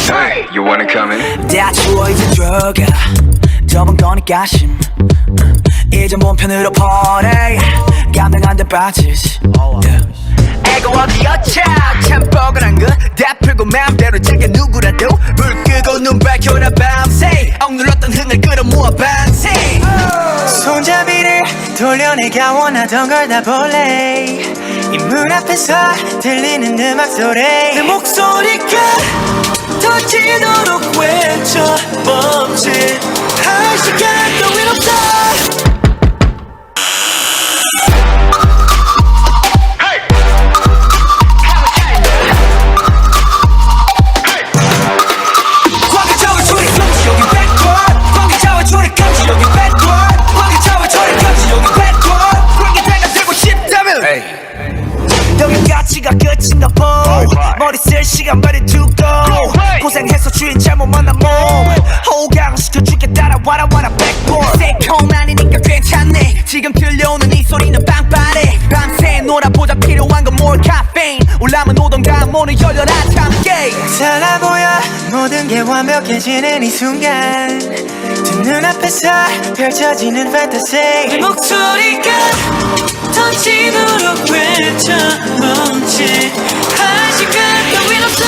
Hey, you wanna come in? 다 추워 이제 들어가 저번 거니까 심 이제 몸 편으로 보내 감당 안 돼 빠지지 애고 어디였자 참 뻐근한 거다 풀고 맘대로 즐겨 누구라도 불 끄고 눈 밝혀라 밤새 억눌렀던 흥을 끌어모아 밤새 손잡이를 돌려내가 원하던 걸 다 볼래 이 문 앞에서 들리는 음악 소리 내 목소리가 터지도록 외쳐 멈칫할 시간 따윈 없어 여기까지가 끝인가 보 머리 쓸 시간 많이 두고 고생해서 주인 잘못 만난 몸 호강시켜줄게 따라와라 백볼 새콤하니까 괜찮네 지금 들려오는 이 소리는 빵빠레 밤새 놀아보자 필요한 건 more caffeine 올라면 오던가 문을 열려라 참깨 달라 보여 모든 게 완벽해지는 이 순간 두 눈앞에서 펼쳐지는 fantasy 내 목소리가 터지도록 외쳐 멈칫할 시간 따윈 없어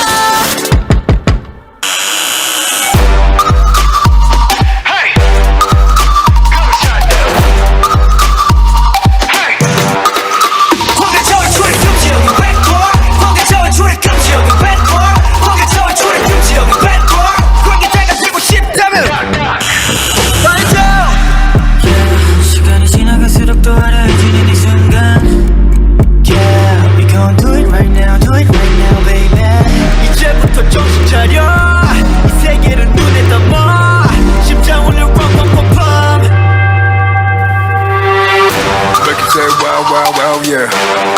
Yeah,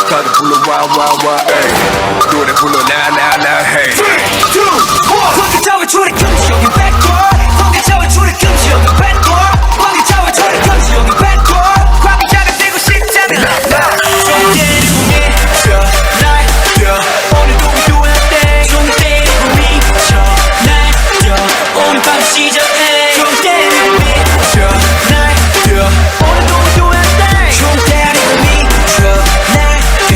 다들 불러 와와와 에이 노래 불러 나나나 hey 3, 2, 1 관계자와 줄이 금지 여기 backdoor 관계자와 줄이 금지 여기 backdoor 관계자와 줄이 금지 여기 backdoor 관계자가 되고 싶다면 좀 때리고 미쳐 날려 오늘도 우유한데 좀 때리고 미쳐 날려 오늘 밤 시작해 좀 때리고 미쳐 날려 오늘도 우유한데 좀 때리고 미쳐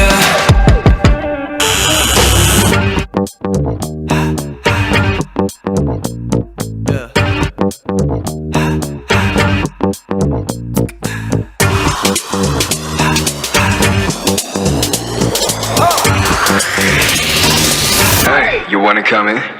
Hey, you wanna come in?